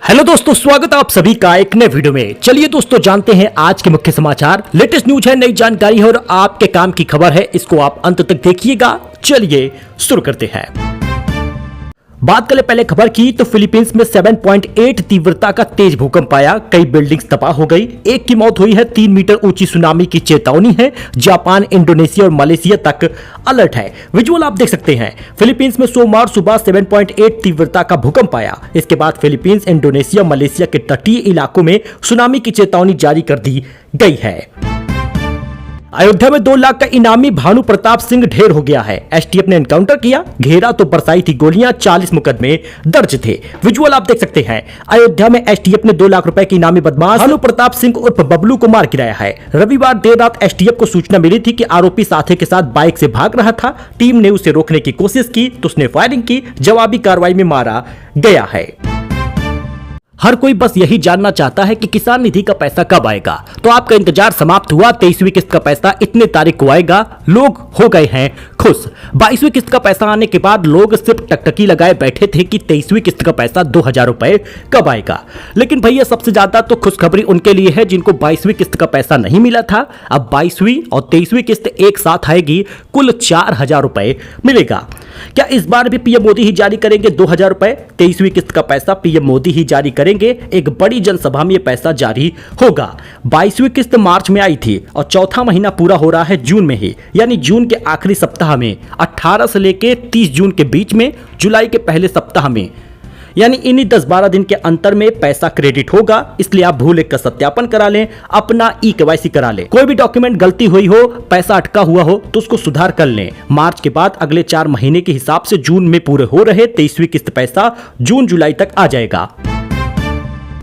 Hello दोस्तों, स्वागत है आप सभी का एक नए वीडियो में। चलिए दोस्तों, जानते हैं आज के मुख्य समाचार। लेटेस्ट न्यूज है, नई जानकारी है और आपके काम की खबर है। इसको आप अंत तक देखिएगा। चलिए शुरू करते हैं। बात करें पहले खबर की, तो फिलीपींस में 7.8 तीव्रता का तेज भूकंप आया। कई बिल्डिंग्स तबाह हो गई, एक की मौत हुई है। 3 मीटर ऊंची सुनामी की चेतावनी है। जापान, इंडोनेशिया और मलेशिया तक अलर्ट है। विजुअल आप देख सकते हैं। फिलीपींस में सोमवार सुबह 7.8 तीव्रता का भूकंप आया। इसके बाद फिलीपींस, इंडोनेशिया, मलेशिया के तटीय इलाकों में सुनामी की चेतावनी जारी कर दी गई है। अयोध्या में 2 लाख का इनामी भानु प्रताप सिंह ढेर हो गया है। एसटीएफ ने एनकाउंटर किया, घेरा तो बरसाई थी गोलियां। 40 मुकदमे दर्ज थे। विजुअल आप देख सकते हैं। अयोध्या में एसटीएफ ने 2 लाख रुपए के इनामी बदमाश भानु प्रताप सिंह उर्फ बबलू को मार गिराया है। रविवार देर रात एसटीएफ को सूचना मिली थी कि आरोपी साथी के साथ बाइक से भाग रहा था। टीम ने उसे रोकने की कोशिश की तो उसने फायरिंग की। जवाबी कार्रवाई में मारा गया है। हर कोई बस यही जानना चाहता है कि किसान निधि का पैसा कब आएगा। तो आपका इंतजार समाप्त हुआ। 23वीं किस्त का पैसा इतने तारीख को आएगा। लोग हो गए हैं खुश। 22वीं किस्त का पैसा आने के बाद लोग सिर्फ टकटकी लगाए बैठे थे कि 23वीं किस्त का पैसा 2000 रुपए कब आएगा। लेकिन भैया, सबसे ज्यादा तो खुशखबरी उनके लिए है जिनको 22वीं किस्त का पैसा नहीं मिला था। अब 22वीं और 23वीं किस्त एक साथ आएगी। कुल 4000 रुपए मिलेगा। क्या इस बार भी पीएम मोदी ही जारी करेंगे 2000 रुपए? 23वीं किस्त का पैसा पीएम मोदी ही जारी करेंगे। एक बड़ी जनसभा में यह पैसा जारी होगा। 22वीं किस्त मार्च में आई थी और चौथा महीना पूरा हो रहा है जून में ही, यानी जून के आखिरी सप्ताह में। 18 से लेके 30 जून के बीच में, जुलाई के पहले सप्ताह में, यानी इन्हीं 10-12 दिन के अंतर में पैसा क्रेडिट होगा। इसलिए आप भूल का सत्यापन करा लें, अपना ई-केवाईसी करा लें। कोई भी डॉक्यूमेंट गलती हुई हो, पैसा अटका हुआ हो तो उसको सुधार कर लें। मार्च के बाद अगले 4 महीने के हिसाब से जून में पूरे हो रहे 23वीं किस्त पैसा जून जुलाई तक आ जाएगा।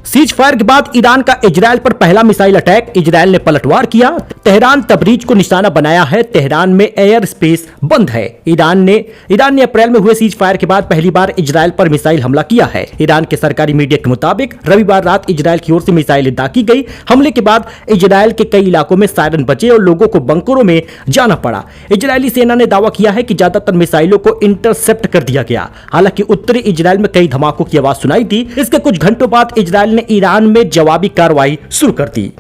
सीज फायर के बाद ईरान का इजरायल पर पहला मिसाइल अटैक। इजरायल ने पलटवार किया। तेहरान तबरीज को निशाना बनाया है। तेहरान में एयर स्पेस बंद है। ईरान ने अप्रैल में हुए सीज फायर के बाद पहली बार इजरायल पर मिसाइल हमला किया है। ईरान के सरकारी मीडिया के मुताबिक रविवार रात इजरायल की ओर से मिसाइलें दागी गई। हमले के बाद इजरायल के कई इलाकों में सायरन बजे और लोगों को बंकरों में जाना पड़ा। इजरायली सेना ने दावा किया है कि ज्यादातर मिसाइलों को इंटरसेप्ट कर दिया गया। हालांकि उत्तरी इजरायल में कई धमाकों की आवाज सुनाई दी। इसके कुछ घंटों बाद इजरायल ने ईरान में जवाबी कार्रवाई शुरू कर दी।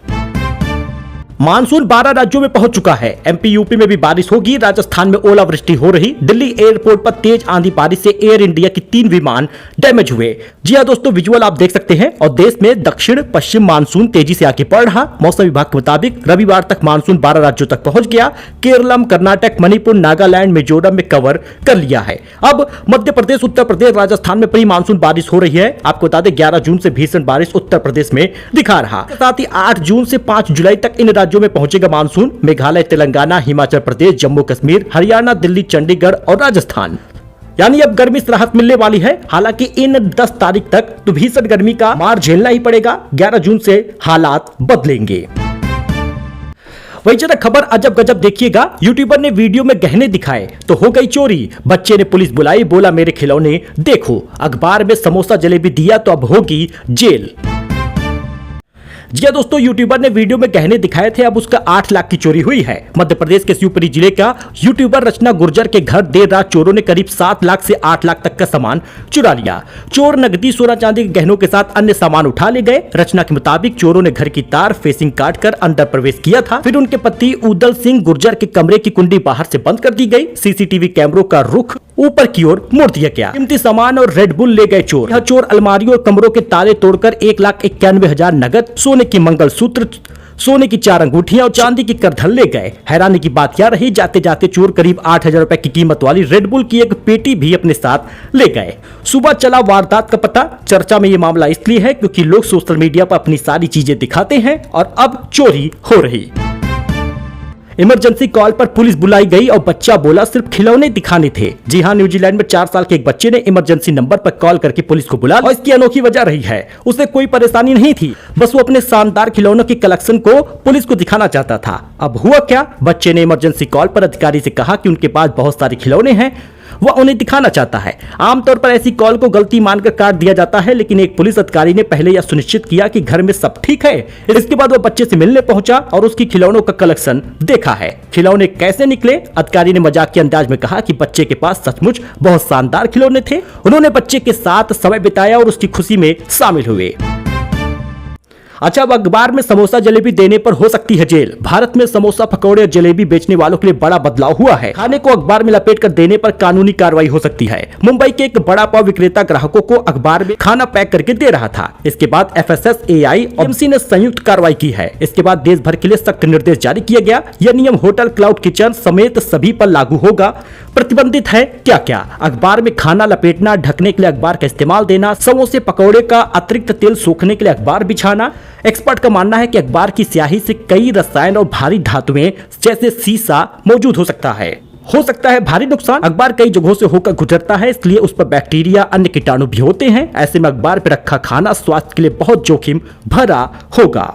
मानसून 12 राज्यों में पहुंच चुका है। एमपी यूपी में भी बारिश होगी। राजस्थान में ओलावृष्टि हो रही। दिल्ली एयरपोर्ट पर तेज आंधी बारिश से एयर इंडिया की 3 विमान डैमेज हुए। जी हां दोस्तों, विजुअल आप देख सकते हैं। और देश में दक्षिण पश्चिम मानसून तेजी से आगे बढ़ रहा। मौसम विभाग के मुताबिक रविवार तक मानसून 12 राज्यों तक पहुंच गया। केरलम, कर्नाटक, मणिपुर, नागालैंड, मिजोरम में कवर कर लिया है। अब मध्य प्रदेश, उत्तर प्रदेश, राजस्थान में प्री मानसून बारिश हो रही है। आपको बता दें 11 जून से भीषण बारिश उत्तर प्रदेश में दिखा रहा। साथ ही 8 जून से 5 जुलाई तक इन राज्यों में पहुंचेगा मानसून। मेघालय, तेलंगाना, हिमाचल प्रदेश, जम्मू कश्मीर, हरियाणा, दिल्ली, चंडीगढ़ और राजस्थान, यानी अब गर्मी से राहत मिलने वाली है। हालांकि इन 10 तारीख तक तो भीषण गर्मी का मार झेलना ही पड़ेगा। 11 जून से हालात बदलेंगे। वही जरा खबर अजब गजब देखिएगा। यूट्यूबर ने वीडियो में गहने दिखाए तो हो गई चोरी। बच्चे ने पुलिस बुलाई, बोला मेरे खिलौने देखो। अखबार में समोसा जलेबी दिया तो अब होगी जेल। जी हां दोस्तों, यूट्यूबर ने वीडियो में गहने दिखाए थे, अब उसका 8 लाख की चोरी हुई है। मध्य प्रदेश के शिवपुरी जिले का यूट्यूबर रचना गुर्जर के घर देर रात चोरों ने करीब 7 लाख से 8 लाख तक का सामान चुरा लिया। चोर नकदी, सोना चांदी के गहनों के साथ अन्य सामान उठा ले गए। रचना के मुताबिक चोरों ने घर की तार फेसिंग काटकर अंदर प्रवेश किया था। फिर उनके पति उदल सिंह गुर्जर के कमरे की कुंडी बाहर से बंद कर दी गई। सीसीटीवी कैमरों का रुख ऊपर की ओर मोड़ दिया गया। कीमती सामान और रेड बुल ले गए चोर। यह चोर अलमारियों और कमरों के ताले तोड़कर 1,91,000 नगद, सोने की मंगलसूत्र, सोने की 4 अंगूठियां और चांदी की करधन ले गए। हैरानी की बात यह रही, जाते जाते चोर करीब 8000 रुपए की कीमत वाली रेड बुल की एक पेटी भी अपने साथ ले गए। सुबह चला वारदात का पता। चर्चा में यह मामला इसलिए है क्योंकि लोग सोशल मीडिया पर अपनी सारी चीजें दिखाते हैं और अब चोरी हो रही। इमरजेंसी कॉल पर पुलिस बुलाई गई और बच्चा बोला सिर्फ खिलौने दिखाने थे। जी हां, न्यूजीलैंड में 4 साल के एक बच्चे ने इमरजेंसी नंबर पर कॉल करके पुलिस को बुलाया और इसकी अनोखी वजह रही है। उसे कोई परेशानी नहीं थी, बस वो अपने शानदार खिलौनों की कलेक्शन को पुलिस को दिखाना चाहता था। अब हुआ क्या, बच्चे ने इमरजेंसी कॉल पर अधिकारी से कहा कि उनके पास बहुत सारे खिलौने हैं। वह उन्हें दिखाना चाहता है। आमतौर पर ऐसी कॉल को गलती मानकर काट दिया जाता है, लेकिन एक पुलिस अधिकारी ने पहले यह सुनिश्चित किया कि घर में सब ठीक है। इसके बाद वह बच्चे से मिलने पहुंचा और उसकी खिलौनों का कलेक्शन देखा है। खिलौने कैसे निकले? अधिकारी ने मजाक के अंदाज में कहा कि बच्चे के पास सचमुच बहुत शानदार खिलौने थे। उन्होंने बच्चे के साथ समय बिताया और उसकी खुशी में शामिल हुए। अच्छा, अब अखबार में समोसा जलेबी देने पर हो सकती है जेल। भारत में समोसा, पकौड़े और जलेबी बेचने वालों के लिए बड़ा बदलाव हुआ है। खाने को अखबार में लपेट कर देने पर कानूनी कार्रवाई हो सकती है। मुंबई के एक बड़ा पाव विक्रेता ग्राहकों को अखबार में खाना पैक करके दे रहा था। इसके बाद FSSAI और एमसी ने संयुक्त कार्रवाई की है। इसके बाद देश भर के लिए सख्त निर्देश जारी किया गया। यह नियम होटल, क्लाउड किचन समेत सभी पर लागू होगा। प्रतिबंधित है क्या क्या? अखबार में खाना लपेटना, ढकने के लिए अखबार का इस्तेमाल देना, समोसे पकौड़े का अतिरिक्त तेल सोखने के लिए अखबार बिछाना। एक्सपर्ट का मानना है कि अखबार की स्याही से कई रसायन और भारी धातुएं जैसे सीसा मौजूद हो सकता है भारी नुकसान। अखबार कई जगहों से होकर गुजरता है, इसलिए उस पर बैक्टीरिया, अन्य कीटाणु भी होते हैं। ऐसे में अखबार पर रखा खाना स्वास्थ्य के लिए बहुत जोखिम भरा होगा।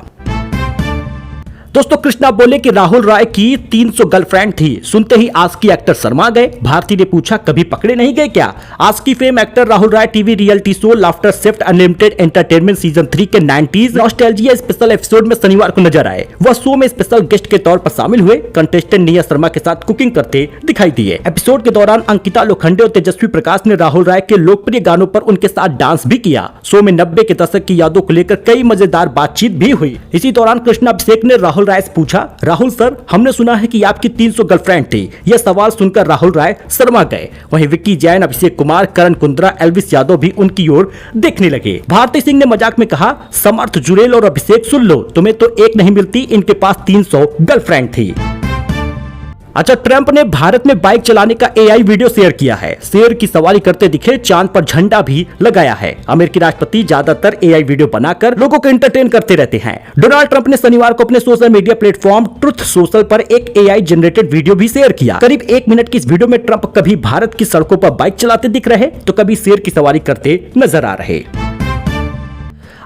दोस्तों, कृष्णा बोले कि राहुल राय की 300 गर्लफ्रेंड थी। सुनते ही आस्की एक्टर शर्मा गए। भारती ने पूछा, कभी पकड़े नहीं गए क्या? Aashiqui fame actor Rahul Roy TV reality show Laughter Chefs Unlimited Entertainment season 3 के 90s नॉस्टैल्जिया स्पेशल एपिसोड में शनिवार को नजर आए। वह शो में स्पेशल गेस्ट के तौर पर शामिल हुए। कंटेस्टेंट निया शर्मा के साथ कुकिंग करते दिखाई दिए। एपिसोड के दौरान अंकिता लोखंडे और तेजस्वी प्रकाश ने राहुल राय के लोकप्रिय गानों पर उनके साथ डांस भी किया। शो में 90 के दशक की यादों को लेकर कई मजेदार बातचीत भी हुई। इसी दौरान कृष्णा अभिषेक ने राहुल राय से पूछा, राहुल सर, हमने सुना है कि आपकी 300 गर्लफ्रेंड थी। यह सवाल सुनकर राहुल राय शर्मा गए। वहीं विक्की जैन, अभिषेक कुमार, करण कुंद्रा, एल्विस यादव भी उनकी ओर देखने लगे। भारती सिंह ने मजाक में कहा, समर्थ, जुरेल और अभिषेक सुन लो, तुम्हें तो एक नहीं मिलती, इनके पास 300 गर्लफ्रेंड थी। अच्छा, ट्रंप ने भारत में बाइक चलाने का AI वीडियो शेयर किया है। शेर की सवारी करते दिखे, चांद पर झंडा भी लगाया है। अमेरिकी राष्ट्रपति ज्यादातर AI वीडियो बनाकर लोगों को एंटरटेन करते रहते हैं। डोनाल्ड ट्रंप ने शनिवार को अपने social media platform truth social पर एक AI जनरेटेड वीडियो भी शेयर किया। करीब 1 मिनट की इस वीडियो में ट्रंप कभी भारत की सड़कों पर बाइक चलाते दिख रहे तो कभी शेर की सवारी करते नजर आ रहे।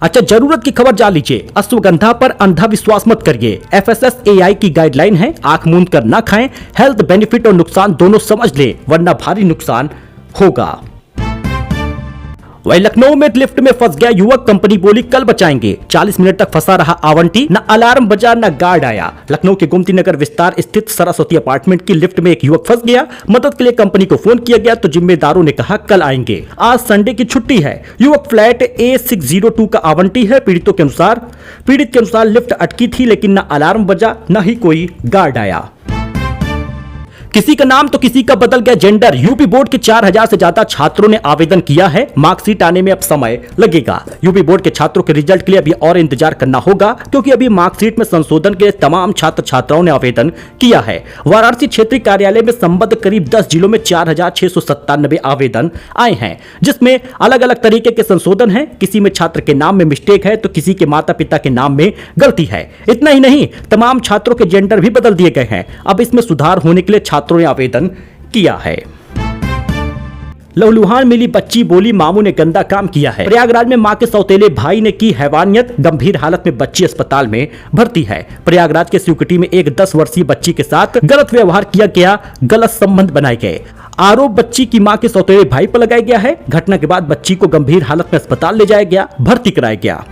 अच्छा, जरूरत की खबर जान लीजिए। अश्वगंधा पर अंधा विश्वास मत करिए। FSSAI की गाइडलाइन है, आंख मूंद कर ना खाएं। हेल्थ बेनिफिट और नुकसान दोनों समझ ले, वरना भारी नुकसान होगा। वही लखनऊ में लिफ्ट में फंस गया युवक, कंपनी बोली कल बचाएंगे। 40 मिनट तक फंसा रहा आवंटी, न अलार्म बजा न गार्ड आया। लखनऊ के गोमती नगर विस्तार स्थित सरस्वती अपार्टमेंट की लिफ्ट में एक युवक फंस गया। मदद के लिए कंपनी को फोन किया गया तो जिम्मेदारों ने कहा कल आएंगे। आज संडे की छुट्टी है। युवक फ्लैट A602 का आवंटी है। पीड़ित के अनुसार लिफ्ट अटकी थी, लेकिन न अलार्म बजा न ही कोई गार्ड आया। किसी का नाम तो किसी का बदल गया जेंडर। यूपी बोर्ड के 4000 से ज्यादा छात्रों ने आवेदन किया है। मार्कशीट आने में अब समय लगेगा। यूपी बोर्ड के छात्रों के रिजल्ट के लिए अभी और इंतजार करना होगा, क्योंकि अभी मार्कशीट में संशोधन के लिए तमाम छात्र छात्राओं ने आवेदन किया है। वाराणसी क्षेत्रीय कार्यालय में संबद्ध करीब 10 जिलों में 4697 आवेदन आए हैं, जिसमें अलग अलग तरीके के संशोधन है। किसी में छात्र के नाम में मिस्टेक है तो किसी के माता पिता के नाम में गलती है। इतना ही नहीं, तमाम छात्रों के जेंडर भी बदल दिए गए हैं। अब इसमें सुधार होने के लिए छात्रों ने आवेदन किया है। लहूलुहान मिली बच्ची बोली, मामू ने गंदा काम किया है। प्रयागराज में मां के सौतेले भाई ने की हैवानियत, गंभीर हालत में बच्ची अस्पताल में भर्ती है। प्रयागराज के सिवकुटी में एक 10 वर्षीय बच्ची के साथ गलत व्यवहार किया गया, गलत संबंध बनाए गए। आरोप बच्ची की मां के सौतेले भाई पर लगाया गया है। घटना के बाद बच्ची को गंभीर हालत में अस्पताल ले जाया गया, भर्ती कराया गया।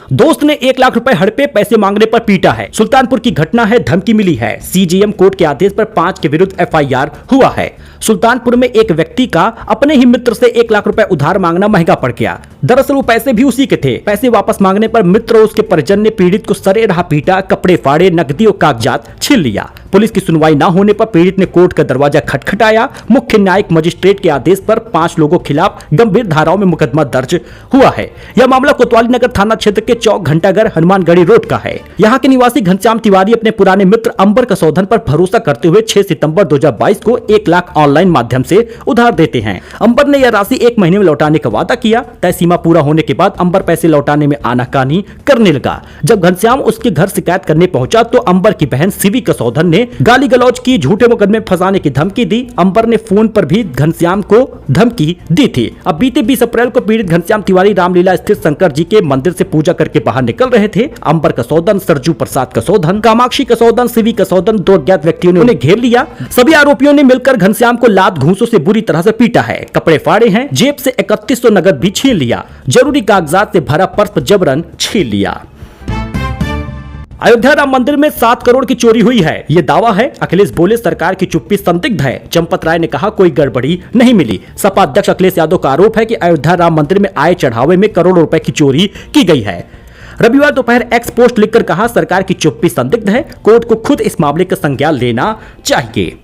दोस्त ने 1 लाख रुपए हड़पे, पैसे मांगने पर पीटा है। सुल्तानपुर की घटना है, धमकी मिली है। CJM कोर्ट के आदेश पर 5 के विरुद्ध FIR हुआ है। सुल्तानपुर में एक व्यक्ति का अपने ही मित्र से 1 लाख रुपए उधार मांगना महंगा पड़ गया। दरअसल वो पैसे भी उसी के थे। पैसे वापस मांगने पर मित्र और उसके परिजन ने पीड़ित को सरेराह पीटा, कपड़े फाड़े, नकदी और कागजात छीन लिया। पुलिस की सुनवाई न होने पर पीड़ित ने कोर्ट का दरवाजा खटखटाया। मुख्य न्यायिक मजिस्ट्रेट के आदेश पर 5 लोगों के खिलाफ गंभीर धाराओं में मुकदमा दर्ज हुआ है। यह मामला कोतवाली नगर थाना क्षेत्र के चौक घंटाघर हनुमानगढ़ी रोड का है। यहाँ के निवासी घनश्याम तिवारी अपने पुराने मित्र अंबर कसौधन पर भरोसा करते हुए 6 सितंबर 2022 को 1 लाख ऑनलाइन माध्यम से उधार देते हैं। अंबर ने यह राशि 1 महीने में लौटाने का वादा किया। तय सीमा पूरा होने के बाद अंबर पैसे लौटाने में आनाकानी करने लगा। जब घनश्याम उसके घर शिकायत करने पहुंचा तो अंबर की बहन शिवी कसौधन ने ने गाली गलौज की, झूठे मुकदमे फंसाने की धमकी दी। अंबर ने फोन पर भी घनश्याम को धमकी दी थी। अब बीते 20 अप्रैल को पीड़ित घनश्याम तिवारी रामलीला स्थित शंकर जी के मंदिर से पूजा करके बाहर निकल रहे थे। अंबर कसौदन, सरजू प्रसाद कसौदन, कामाक्षी कसौदन, शिवी कसौदन, 2 अज्ञात व्यक्तियों ने उन्हें घेर लिया। सभी आरोपियों ने मिलकर घनश्याम को लात घूंसों से बुरी तरह से पीटा है, कपड़े फाड़े हैं, जेब से 3100 नगद भी छीन लिया, जरूरी कागजात से भरा पर्स जबरन छीन लिया। अयोध्या राम मंदिर में 7 करोड़ की चोरी हुई है, ये दावा है। अखिलेश बोले सरकार की चुप्पी संदिग्ध है। चंपत राय ने कहा कोई गड़बड़ी नहीं मिली। सपा अध्यक्ष अखिलेश यादव का आरोप है कि अयोध्या राम मंदिर में आए चढ़ावे में करोड़ों रुपए की चोरी की गई है। रविवार दोपहर एक्स पोस्ट लिखकर कहा सरकार की चुप्पी संदिग्ध है, कोर्ट को खुद इस मामले का संज्ञान लेना चाहिए।